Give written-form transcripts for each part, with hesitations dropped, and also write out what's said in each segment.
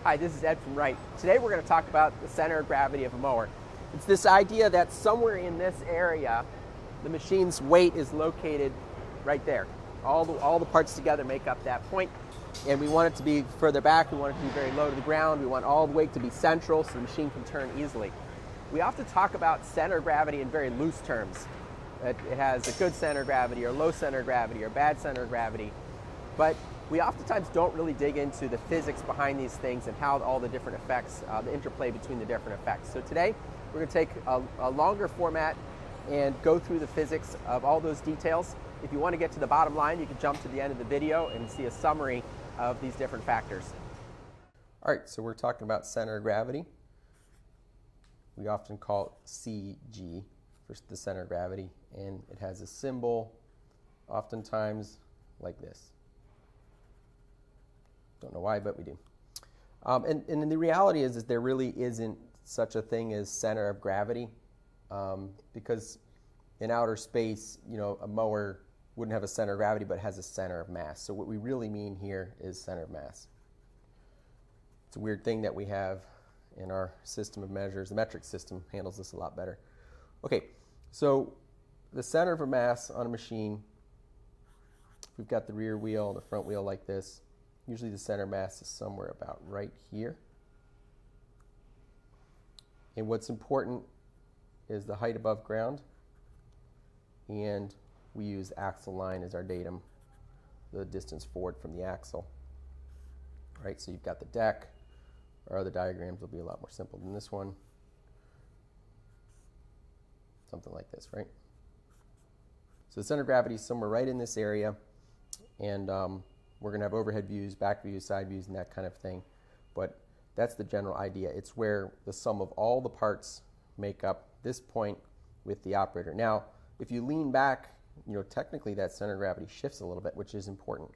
Hi, this is Ed from Wright. Today we're going to talk about the center of gravity of a mower. It's this idea that somewhere in this area, the machine's weight is located right there. All the parts together make up that point, and we want it to be further back. We want it to be very low to the ground. We want all the weight to be central so the machine can turn easily. We often talk about center of gravity in very loose terms. It has a good center of gravity or low center of gravity or bad center of gravity, but we oftentimes don't really dig into the physics behind these things and how all the different effects, the interplay between the different effects. So today, we're going to take a longer format and go through the physics of all those details. If you want to get to the bottom line, you can jump to the end of the video and see a summary of these different factors. All right, so we're talking about center of gravity. We often call it CG for the center of gravity, and it has a symbol oftentimes like this. Don't know why, but we do. And the reality is there really isn't such a thing as center of gravity, because in outer space, you know, a mower wouldn't have a center of gravity, but has a center of mass. So what we really mean here is center of mass. It's a weird thing that we have in our system of measures. The metric system handles this a lot better. Okay, so the center of a mass on a machine, we've got the rear wheel and the front wheel like this. Usually the center mass is somewhere about right here. And what's important is the height above ground, and we use axle line as our datum, the distance forward from the axle. Right, so you've got the deck. Our other diagrams will be a lot more simple than this one. Something like this, right? So the center of gravity is somewhere right in this area, and we're going to have overhead views, back views, side views, and that kind of thing. But that's the general idea. It's where the sum of all the parts make up this point with the operator. Now, if you lean back, you know, technically that center of gravity shifts a little bit, which is important.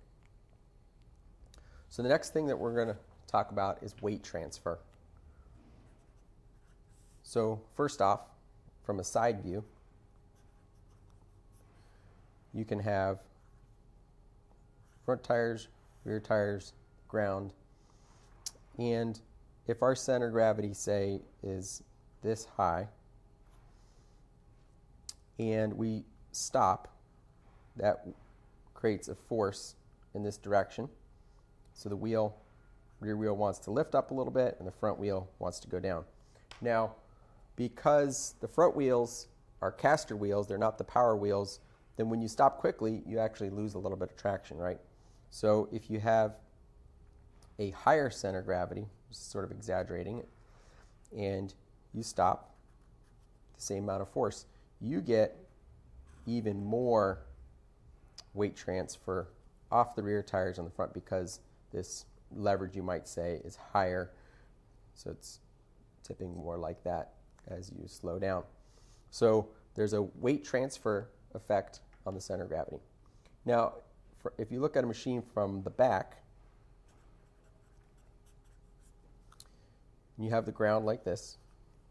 So the next thing that we're going to talk about is weight transfer. So first off, from a side view, you can have front tires, rear tires, ground, and if our center of gravity, say, is this high, and we stop, that creates a force in this direction. So the rear wheel wants to lift up a little bit, and the front wheel wants to go down. Now, because the front wheels are caster wheels, they're not the power wheels, then when you stop quickly, you actually lose a little bit of traction, right? So if you have a higher center of gravity, sort of exaggerating it, and you stop the same amount of force, you get even more weight transfer off the rear tires on the front because this leverage, you might say, is higher. So it's tipping more like that as you slow down. So there's a weight transfer effect on the center of gravity. Now, if you look at a machine from the back, you have the ground like this.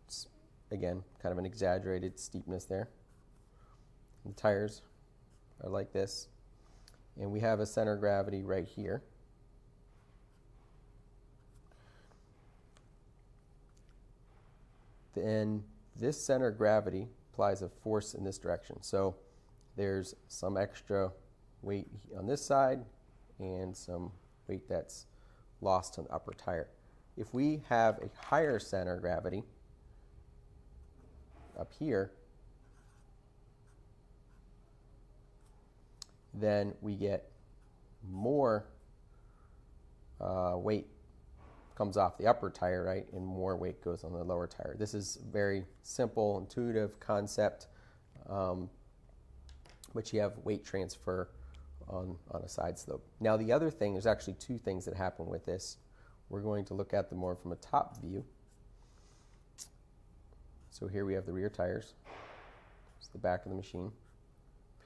It's, again, kind of an exaggerated steepness there. And the tires are like this. And we have a center of gravity right here. Then this center of gravity applies a force in this direction. So there's some extra weight on this side and some weight that's lost on the upper tire. If we have a higher center of gravity up here, then we get more weight comes off the upper tire, right, and more weight goes on the lower tire. This is a very simple, intuitive concept, but you have weight transfer on a side slope. Now the other thing, there's actually two things that happen with this. We're going to look at them more from a top view. So here we have the rear tires. It's the back of the machine.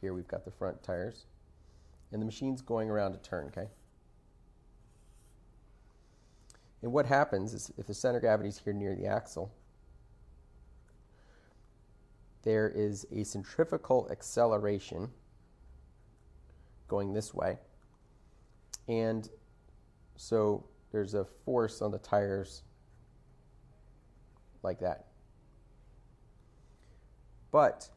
Here we've got the front tires. And the machine's going around a turn, okay? And what happens is if the center of gravity is here near the axle, there is a centrifugal acceleration going this way. And so there's a force on the tires like that. But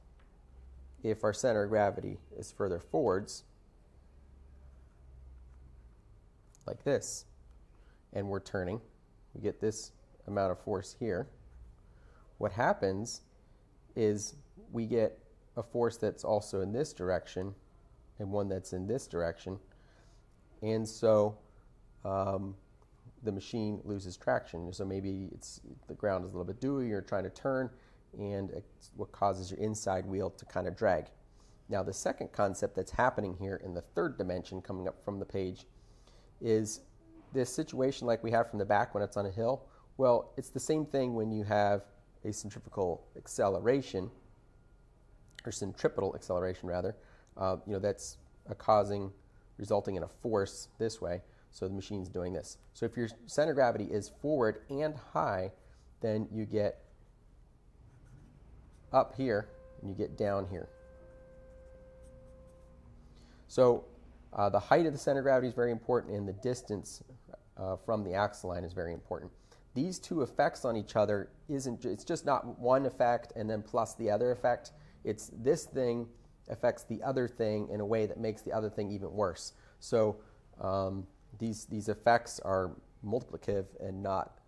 if our center of gravity is further forwards, like this, and we're turning, we get this amount of force here. What happens is we get a force that's also in this direction and one that's in this direction, and so the machine loses traction. So maybe the ground is a little bit dewy, you're trying to turn, and it's what causes your inside wheel to kind of drag. Now the second concept that's happening here in the third dimension coming up from the page is this situation like we have from the back when it's on a hill. Well, it's the same thing when you have a centrifugal acceleration, or centripetal acceleration rather, that's resulting in a force this way. So the machine's doing this. So if your center of gravity is forward and high, then you get up here and you get down here. So the height of the center of gravity is very important, and the distance from the axle line is very important. These two effects on each other it's just not one effect and then plus the other effect. It's this thing affects the other thing in a way that makes the other thing even worse. So these effects are multiplicative and not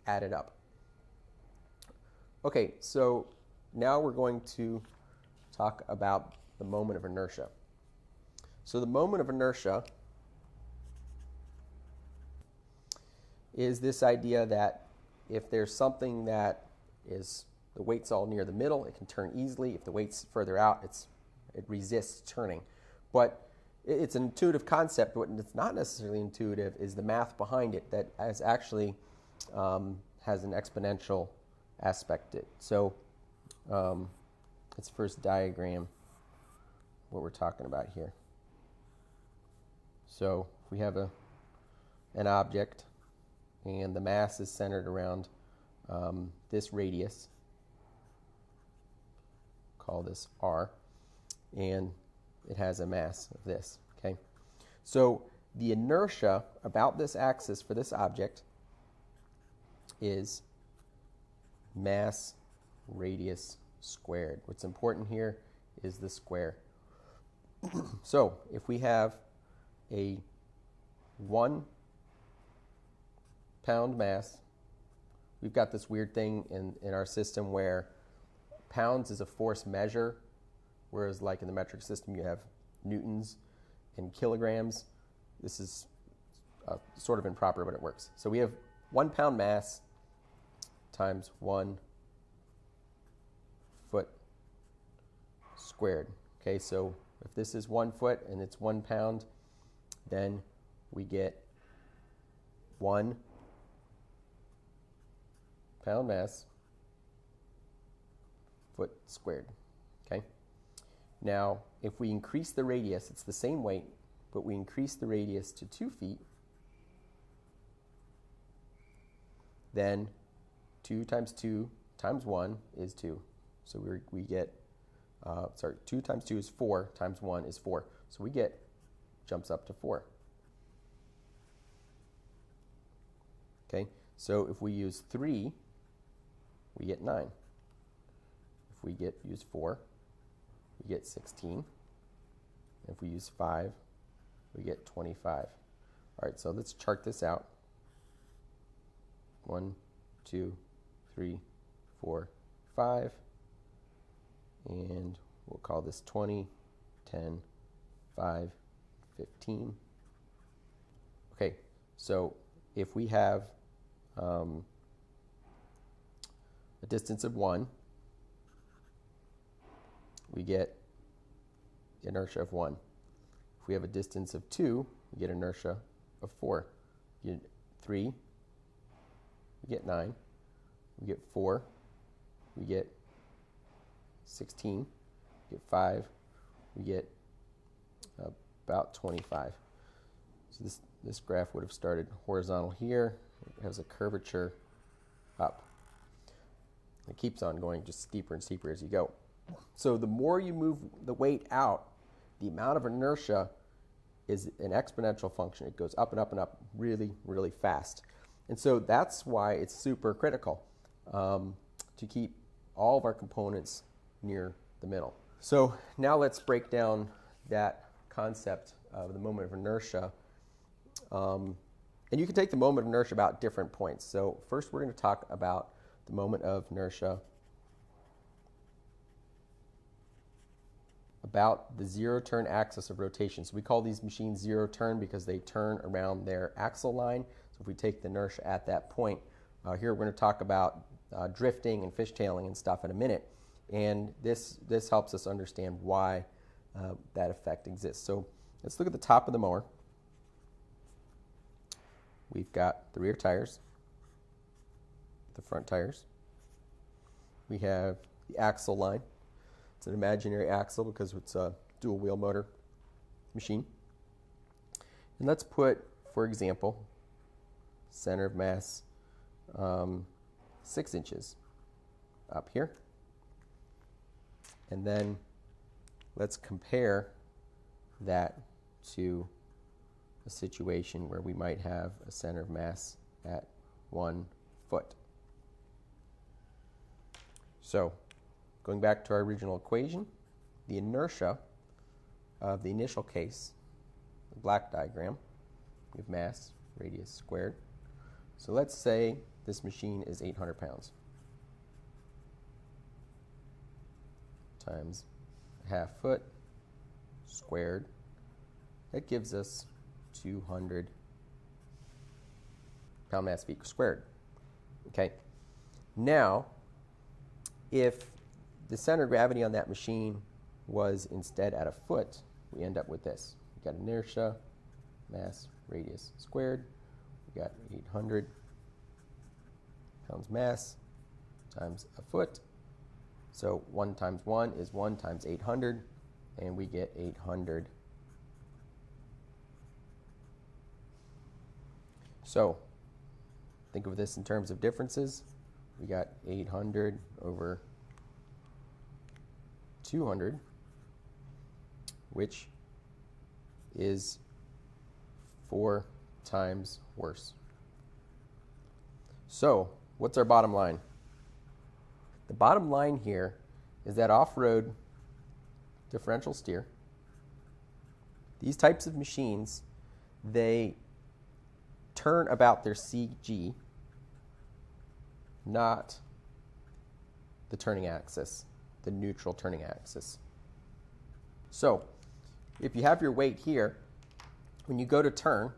added up. Okay, so now we're going to talk about the moment of inertia. So the moment of inertia is this idea that if there's something that is the weight's all near the middle, it can turn easily. If the weight's further out, it resists turning. But it's an intuitive concept. What it's not necessarily intuitive is the math behind it that has an exponential aspect to it. So let's first diagram what we're talking about here. So if we have an object and the mass is centered around this radius, call this R, and it has a mass of this, okay? So the inertia about this axis for this object is mass radius squared. What's important here is the square. So if we have a 1 pound mass, we've got this weird thing in our system where pounds is a force measure, whereas like in the metric system you have newtons and kilograms. This is sort of improper, but it works. So we have 1 pound mass times 1 foot squared. Okay, so if this is 1 foot and it's 1 pound, then we get 1 pound mass foot squared. Okay. Now, if we increase the radius, it's the same weight, but we increase the radius to 2 feet, then 2 times 2 times 1 is 2. So we get, 2 times 2 is 4, times 1 is 4. So we get, jumps up to 4. Okay, so if we use 3, we get 9. If we use 4, we get 16. If we use 5, we get 25. All right, so let's chart this out. 1, 2, 3, 4, 5. And we'll call this 20, 10, 5, 15. Okay, so if we have a distance of 1, we get inertia of 1. If we have a distance of 2, we get inertia of 4. We get 3, we get 9. We get 4, we get 16. We get 5, we get about 25. So this graph would have started horizontal here. It has a curvature up. It keeps on going just steeper and steeper as you go. So the more you move the weight out, the amount of inertia is an exponential function. It goes up and up and up really, really fast. And so that's why it's super critical to keep all of our components near the middle. So now let's break down that concept of the moment of inertia. And you can take the moment of inertia about different points. So first we're going to talk about the moment of inertia about the zero turn axis of rotation. So we call these machines zero turn because they turn around their axle line. So if we take the inertia at that point, here we're going to talk about drifting and fishtailing and stuff in a minute. And this helps us understand why that effect exists. So let's look at the top of the mower. We've got the rear tires, the front tires. We have the axle line. It's an imaginary axle because it's a dual wheel motor machine. And let's put, for example, center of mass 6 inches up here. And then let's compare that to a situation where we might have a center of mass at 1 foot. So, going back to our original equation, the inertia of the initial case, the black diagram, we have mass, radius squared. So let's say this machine is 800 pounds times a half foot squared. That gives us 200 pound mass feet squared. Okay. Now, if the center of gravity on that machine was instead at a foot, we end up with this. We've got inertia, mass, radius squared. We've got 800 pounds mass times a foot. So 1 times 1 is 1 times 800, and we get 800. So think of this in terms of differences. We got 800 over 200, which is 4 times worse. So what's our bottom line? The bottom line here is that off-road differential steer, these types of machines, they turn about their CG, not the turning axis, the neutral turning axis. So if you have your weight here, when you go to turn,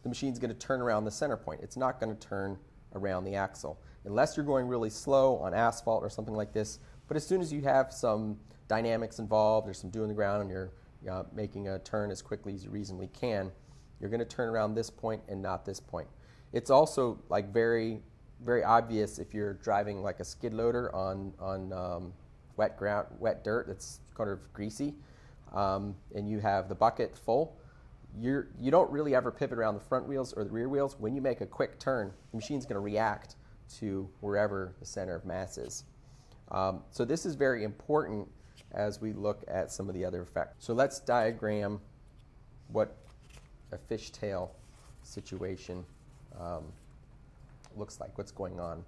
the machine's going to turn around the center point. It's not going to turn around the axle, unless you're going really slow on asphalt or something like this. But as soon as you have some dynamics involved, there's some dew on the ground, and you're making a turn as quickly as you reasonably can, you're going to turn around this point and not this point. It's also like very, very obvious if you're driving like a skid loader on wet ground, wet dirt that's kind of greasy, and you have the bucket full. You don't really ever pivot around the front wheels or the rear wheels. When you make a quick turn, the machine's going to react to wherever the center of mass is. So this is very important as we look at some of the other effects. So let's diagram what a fishtail situation looks like, what's going on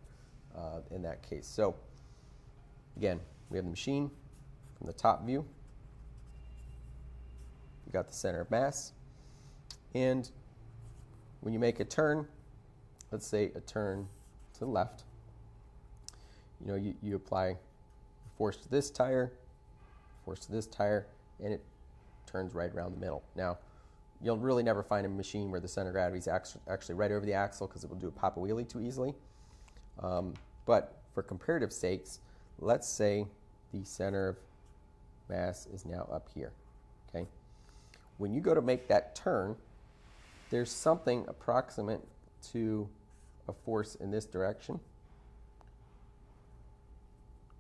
in that case. So again, we have the machine from the top view. We've got the center of mass. And when you make a turn, let's say a turn to the left, you apply force to this tire, force to this tire, and it turns right around the middle. Now, you'll really never find a machine where the center of gravity is actually right over the axle, because it will do a pop a wheelie too easily. But for comparative sakes, let's say the center of mass is now up here. Okay. When you go to make that turn, there's something approximate to a force in this direction,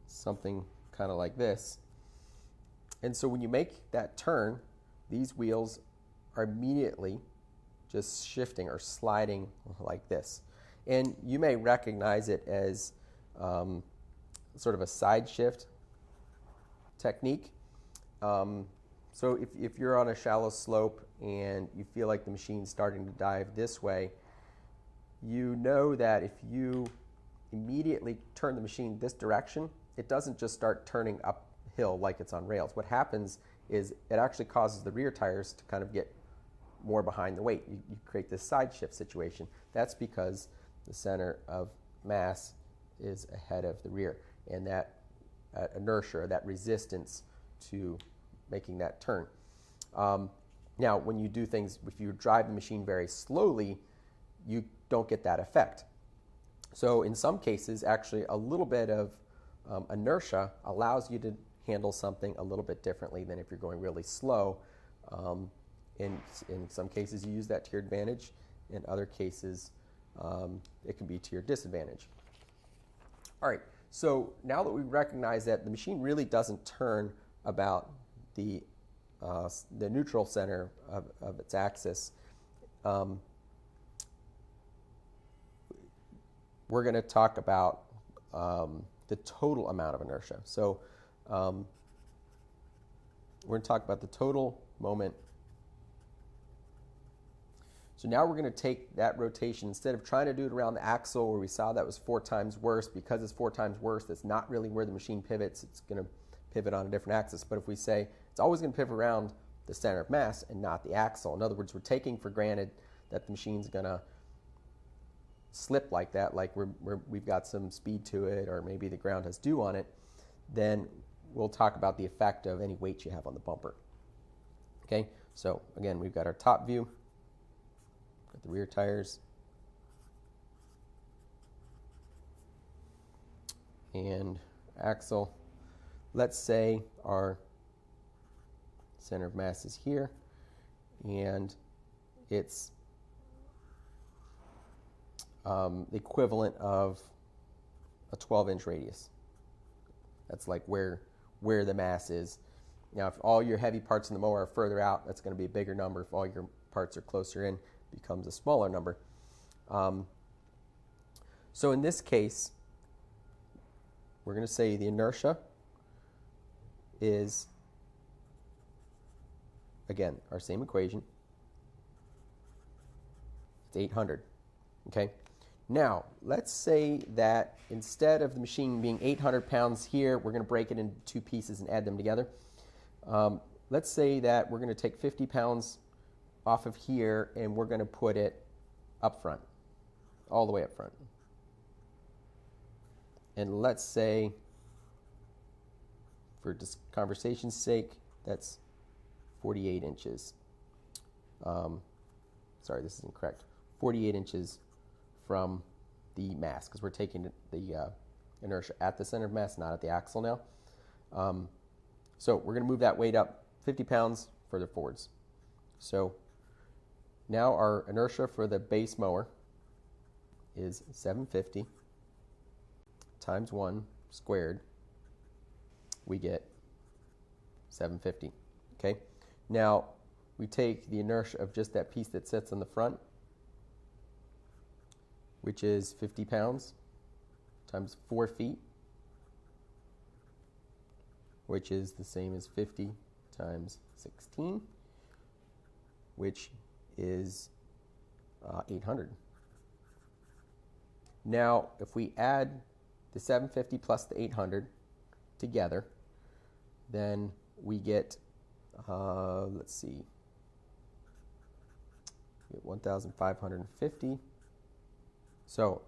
something kind of like this. And so when you make that turn, these wheels are immediately just shifting or sliding like this. And you may recognize it as sort of a side shift technique. So if you're on a shallow slope and you feel like the machine's starting to dive this way, you know that if you immediately turn the machine this direction, it doesn't just start turning uphill like it's on rails. What happens is it actually causes the rear tires to kind of get more behind the weight. You create this side shift situation. That's because the center of mass is ahead of the rear, and that inertia, that resistance to making that turn. Now, when you do things, if you drive the machine very slowly, you don't get that effect. So in some cases, actually, a little bit of inertia allows you to handle something a little bit differently than if you're going really slow. In some cases, you use that to your advantage. In other cases, it can be to your disadvantage. All right, so now that we recognize that the machine really doesn't turn about the neutral center of its axis, we're going to talk about the total amount of inertia. So we're going to talk about the total moment. So now we're going to take that rotation, instead of trying to do it around the axle where we saw that was 4 times worse. Because it's 4 times worse, that's not really where the machine pivots. It's going to pivot on a different axis. But if we say it's always going to pivot around the center of mass and not the axle, in other words, we're taking for granted that the machine's going to slip like that, like we've got some speed to it, or maybe the ground has dew on it, then we'll talk about the effect of any weight you have on the bumper. Okay, so again, we've got our top view, got the rear tires, and axle. Let's say our center of mass is here, and it's the equivalent of a 12-inch radius. That's like where the mass is. Now, if all your heavy parts in the mower are further out, that's going to be a bigger number. If all your parts are closer in, it becomes a smaller number. So in this case, we're going to say the inertia is, again, our same equation. It's 800. Okay. Now, let's say that instead of the machine being 800 pounds here, we're going to break it into 2 pieces and add them together. Let's say that we're going to take 50 pounds off of here and we're going to put it up front, all the way up front. And let's say, for just conversation's sake, that's 48 inches. Sorry, this isn't correct. 48 inches from the mass, because we're taking the inertia at the center of mass, not at the axle now. So we're going to move that weight up 50 pounds further forwards. So now our inertia for the base mower is 750 times 1 squared. We get 750. Okay. Now we take the inertia of just that piece that sits on the front, which is 50 pounds times 4 feet, which is the same as 50 times 16, which is 800. Now, if we add the 750 plus the 800 together, then we get, let's see, we get 1,550. So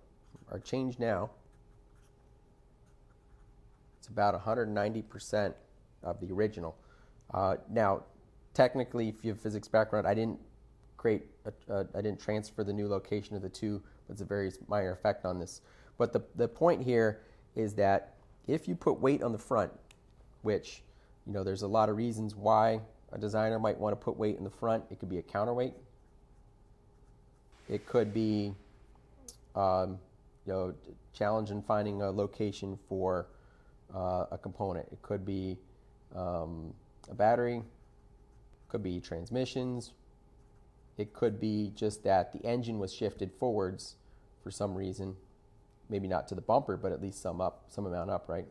our change now, it's about 190% of the original. Now, technically, if you have a physics background, I didn't transfer the new location of the two. That's a very minor effect on this. But the point here is that if you put weight on the front, which, you know, there's a lot of reasons why a designer might want to put weight in the front. It could be a counterweight. It could be challenge in finding a location for a component. It could be a battery, it could be transmissions, it could be just that the engine was shifted forwards for some reason, maybe not to the bumper, but at least some amount up, right?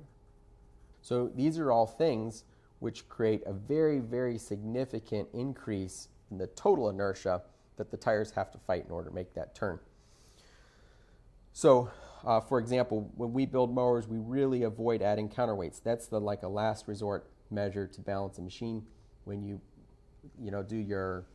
So these are all things which create a very, very significant increase in the total inertia that the tires have to fight in order to make that turn. So, for example, when we build mowers, we really avoid adding counterweights. That's like a last resort measure to balance a machine. When you do your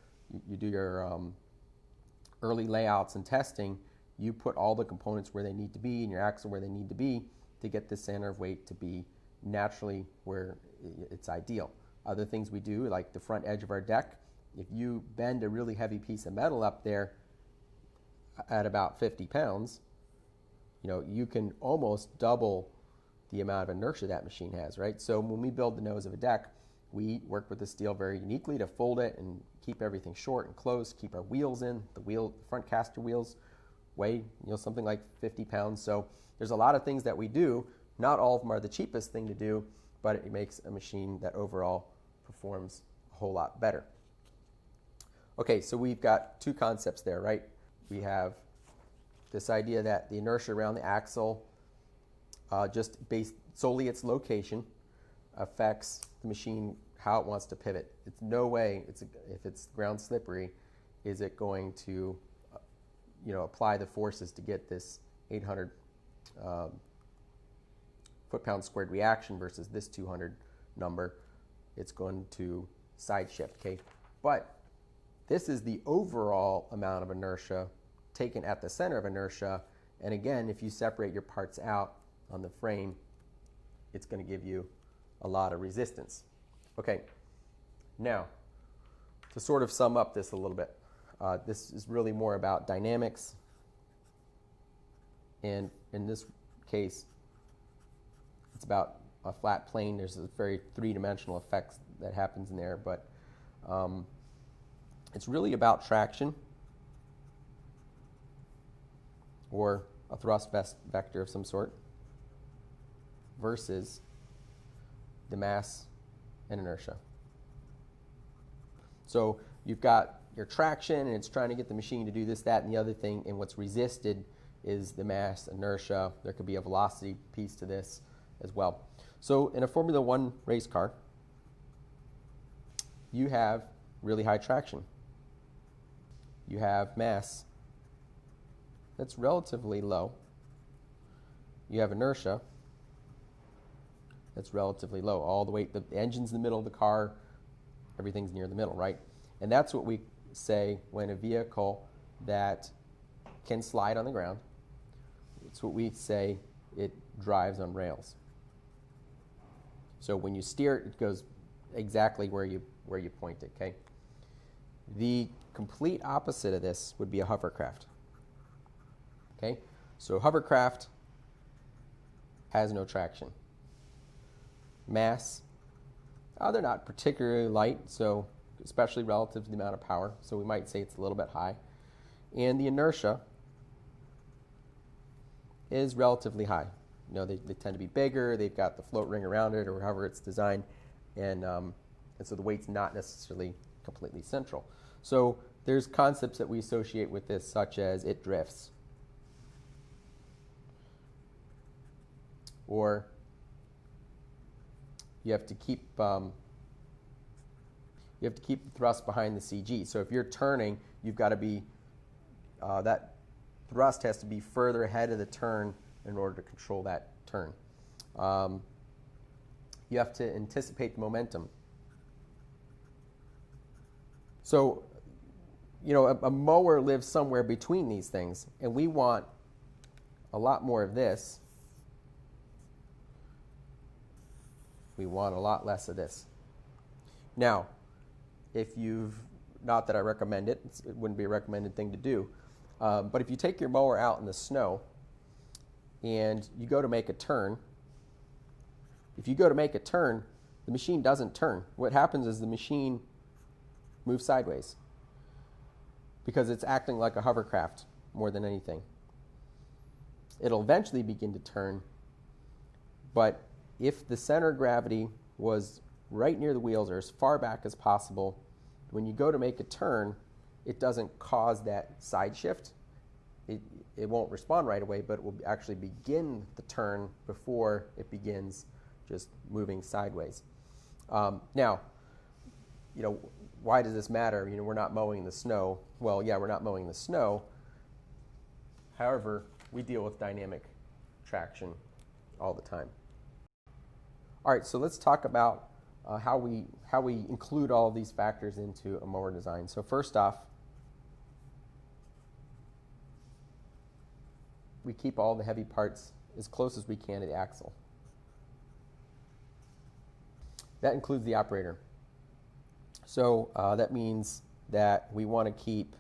early layouts and testing, you put all the components where they need to be and your axle where they need to be to get the center of weight to be naturally where it's ideal. Other things we do, like the front edge of our deck, if you bend a really heavy piece of metal up there at about 50 pounds, you can almost double the amount of inertia that machine has, right? So when we build the nose of a deck, we work with the steel very uniquely to fold it and keep everything short and close, keep our wheels in. The front caster wheels weigh something like 50 pounds. So there's a lot of things that we do. Not all of them are the cheapest thing to do, but it makes a machine that overall performs a whole lot better. Okay, so we've got two concepts there, right? We have this idea that the inertia around the axle, just based solely its location, affects the machine how it wants to pivot. It's no way, if it's ground slippery, is it going to apply the forces to get this 800 foot-pound squared reaction versus this 200 number. It's going to side shift, okay? But this is the overall amount of inertia taken at the center of inertia. And again, if you separate your parts out on the frame, it's going to give you a lot of resistance. Okay, now to sort of sum up this a little bit, this is really more about dynamics. And in this case, it's about a flat plane. There's a very three-dimensional effects that happens in there, but it's really about traction or a thrust vector of some sort versus the mass and inertia. So you've got your traction, and it's trying to get the machine to do this, that, and the other thing, and what's resisted is the mass, inertia. There could be a velocity piece to this as well. So in a Formula One race car, you have really high traction. You have mass that's relatively low. You have inertia that's relatively low. All the way, the engine's in the middle of the car, everything's near the middle, right? And that's what we say when a vehicle that can slide on the ground, it's what we say it drives on rails. So when you steer it, it goes exactly where you point it, okay? The complete opposite of this would be a hovercraft. Okay? So hovercraft has no traction. Mass, they're not particularly light, so especially relative to the amount of power, so we might say it's a little bit high. And the inertia is relatively high. They tend to be bigger, they've got the float ring around it, or however it's designed, and so the weight's not necessarily completely central. So there's concepts that we associate with this, such as it drifts, or you have to keep the thrust behind the CG. So if you're turning, you've got to be that thrust has to be further ahead of the turn in order to control that turn. You have to anticipate the momentum. So, a mower lives somewhere between these things, and we want a lot more of this. We want a lot less of this. Now, not that I recommend it, it wouldn't be a recommended thing to do, but if you take your mower out in the snow and you go to make a turn, if you go to make a turn, the machine doesn't turn. What happens is the machine moves sideways because it's acting like a hovercraft more than anything. It'll eventually begin to turn, but if the center of gravity was right near the wheels or as far back as possible, when you go to make a turn, it doesn't cause that side shift. It won't respond right away, but it will actually begin the turn before it begins just moving sideways. Now, why does this matter? We're not mowing the snow. Well, yeah, we're not mowing the snow. However, we deal with dynamic traction all the time. All right, so let's talk about how we include all of these factors into a mower design. So first off, we keep all the heavy parts as close as we can to the axle. That includes the operator. So that means that we want to keep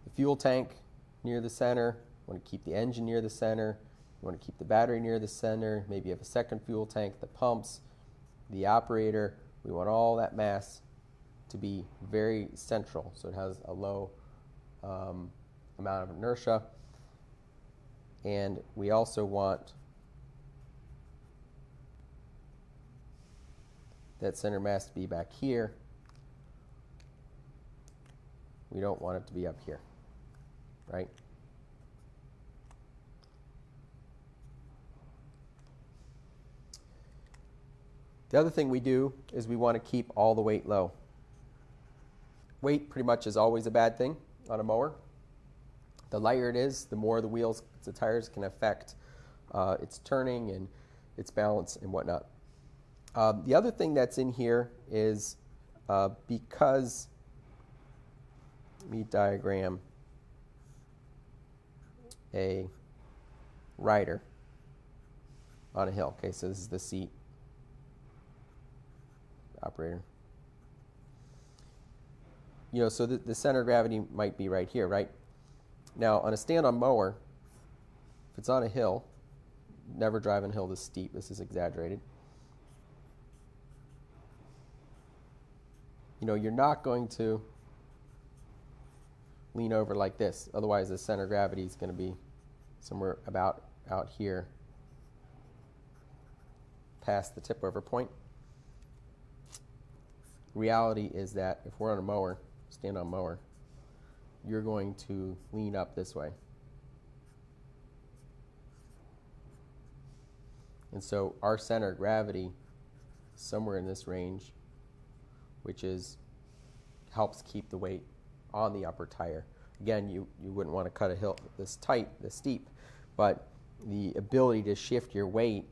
the fuel tank near the center, we want to keep the engine near the center, we want to keep the battery near the center, maybe you have a second fuel tank, the pumps, the operator. We want all that mass to be very central so it has a low amount of inertia. And we also want that center mass to be back here. We don't want it to be up here, right? The other thing we do is we want to keep all the weight low. Weight pretty much is always a bad thing on a mower. The lighter it is, the more the wheels, the tires can affect its turning and its balance and whatnot. The other thing that's in here is because, let me diagram a rider on a hill. Okay, so this is the seat, the operator. So the center of gravity might be right here, right? Now, on a stand-on mower, if it's on a hill, never drive on a hill this steep, this is exaggerated. You're not going to lean over like this. Otherwise, the center of gravity is going to be somewhere about out here past the tip over point. Reality is that if we're on a mower, stand-on mower, you're going to lean up this way. And so our center of gravity is somewhere in this range, which helps keep the weight on the upper tire. Again, you wouldn't want to cut a hill this steep, but the ability to shift your weight,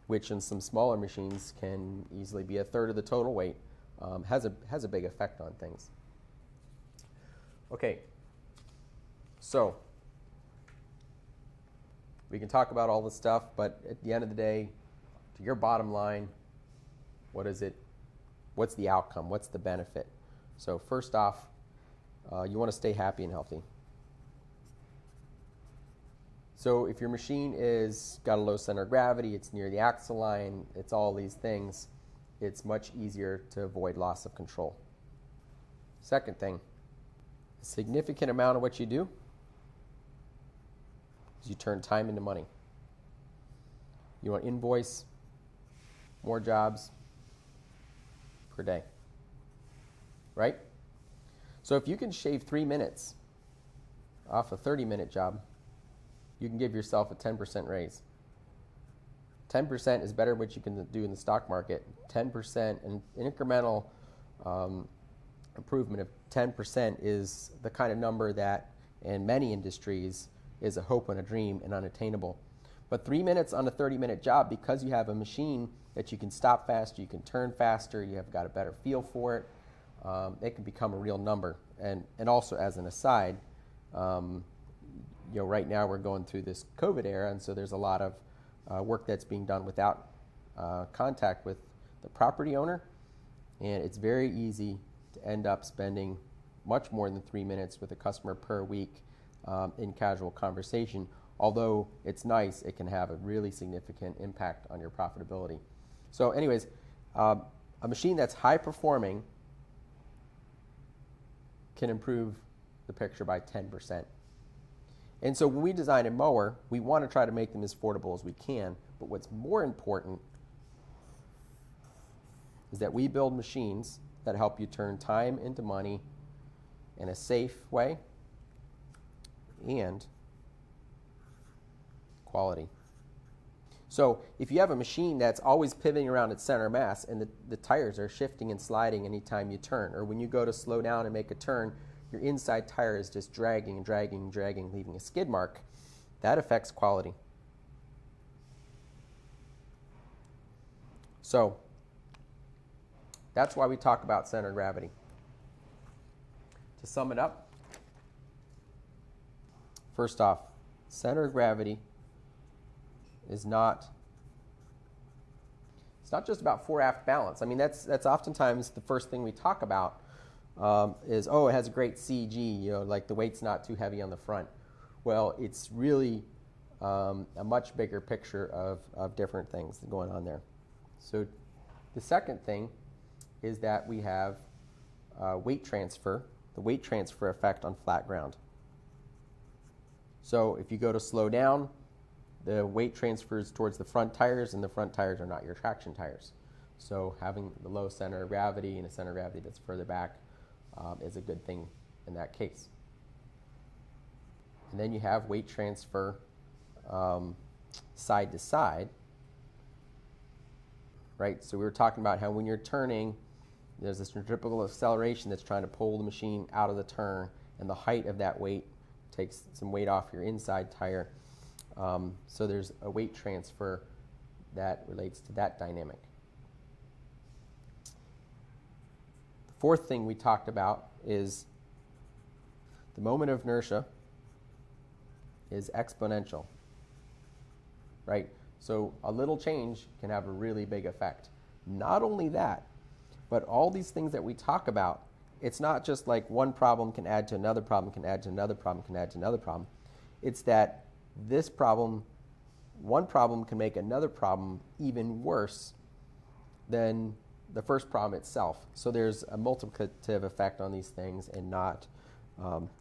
which in some smaller machines can easily be a third of the total weight, has a big effect on things. Okay, so we can talk about all this stuff, but at the end of the day, to your bottom line, what is it? What's the outcome? What's the benefit? So first off, you want to stay happy and healthy. So if your machine is got a low center of gravity, it's near the axle line, it's all these things, it's much easier to avoid loss of control. Second thing, a significant amount of what you do is you turn time into money. You want to invoice more jobs per day, right? So if you can shave 3 minutes off a 30-minute job, you can give yourself a 10% raise. 10% is better than what you can do in the stock market. 10%, an incremental improvement of 10% is the kind of number that in many industries is a hope and a dream and unattainable. But 3 minutes on a 30-minute job, because you have a machine that you can stop faster, you can turn faster, you have got a better feel for it, it can become a real number. And also, as an aside, right now we're going through this COVID era, and so there's a lot of work that's being done without contact with the property owner, and it's very easy to end up spending much more than 3 minutes with a customer per week in casual conversation. Although it's nice, it can have a really significant impact on your profitability. So anyways, a machine that's high performing can improve the picture by 10%. And so when we design a mower, we want to try to make them as affordable as we can. But what's more important is that we build machines that help you turn time into money in a safe way and quality. So if you have a machine that's always pivoting around its center of mass and the tires are shifting and sliding anytime you turn, or when you go to slow down and make a turn, your inside tire is just dragging and dragging and dragging, leaving a skid mark, that affects quality. So that's why we talk about center of gravity. To sum it up, first off, center of gravity is not, it's not just about fore-aft balance. I mean, that's oftentimes the first thing we talk about is, oh, it has a great CG, you know, like the weight's not too heavy on the front. Well, it's really a much bigger picture of different things going on there. So the second thing is that we have weight transfer, the weight transfer effect on flat ground. So if you go to slow down, the weight transfers towards the front tires, and the front tires are not your traction tires. So having the low center of gravity and a center of gravity that's further back is a good thing in that case. And then you have weight transfer side to side, right? So we were talking about how when you're turning, there's this centripetal acceleration that's trying to pull the machine out of the turn, and the height of that weight takes some weight off your inside tire. So there's a weight transfer that relates to that dynamic. The fourth thing we talked about is the moment of inertia is exponential, right? So a little change can have a really big effect. Not only that, but all these things that we talk about, it's not just like one problem can add to another problem, can add to another problem, can add to another problem. It's that this problem, one problem can make another problem even worse than the first problem itself. So there's a multiplicative effect on these things and not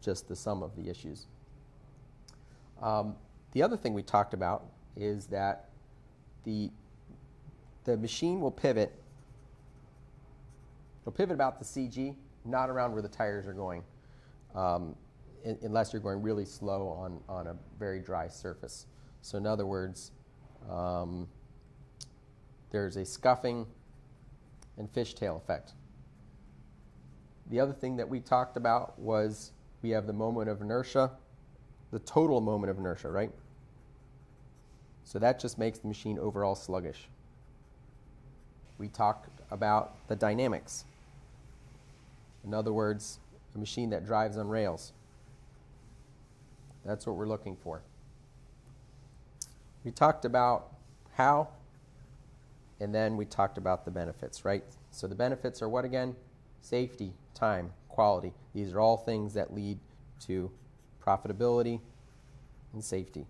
just the sum of the issues. The other thing we talked about is that the machine will pivot. It'll pivot about the CG, not around where the tires are going, unless you're going really slow on a very dry surface. So in other words, there's a scuffing and fishtail effect. The other thing that we talked about was we have the moment of inertia, the total moment of inertia, right? So that just makes the machine overall sluggish. We talked about the dynamics. In other words, a machine that drives on rails. That's what we're looking for. We talked about how, and then we talked about the benefits, right? So the benefits are what again? Safety, time, quality. These are all things that lead to profitability and safety.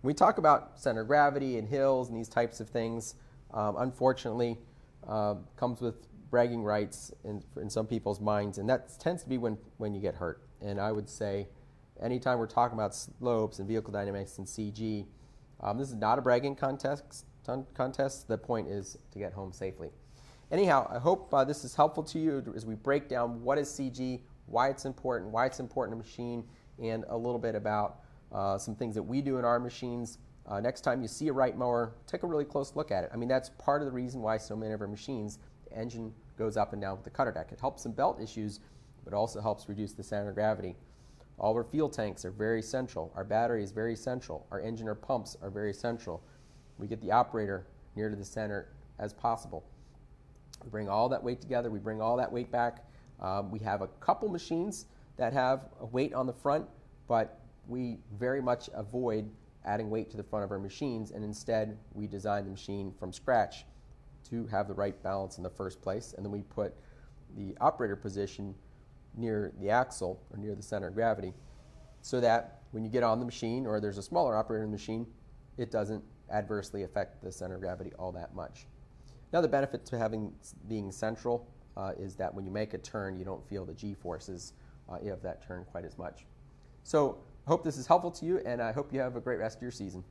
When we talk about center of gravity and hills and these types of things, unfortunately, comes with bragging rights in some people's minds, and that tends to be when you get hurt. And I would say anytime we're talking about slopes and vehicle dynamics and CG, this is not a bragging contest. The point is to get home safely. Anyhow, I hope this is helpful to you as we break down what is CG, why it's important in a machine, and a little bit about some things that we do in our machines. Next time you see a Wright mower, take a really close look at it. I mean, that's part of the reason why so many of our machines, the engine goes up and down with the cutter deck. It helps some belt issues, but also helps reduce the center of gravity. All our fuel tanks are very central. Our battery is very central. Our engine or pumps are very central. We get the operator near to the center as possible. We bring all that weight together. We bring all that weight back. We have a couple machines that have a weight on the front, but we very much avoid adding weight to the front of our machines, and instead we design the machine from scratch to have the right balance in the first place, and then we put the operator position near the axle or near the center of gravity so that when you get on the machine or there's a smaller operator in the machine, it doesn't adversely affect the center of gravity all that much. Another benefit to being central is that when you make a turn, you don't feel the G-forces of that turn quite as much. So I hope this is helpful to you, and I hope you have a great rest of your season.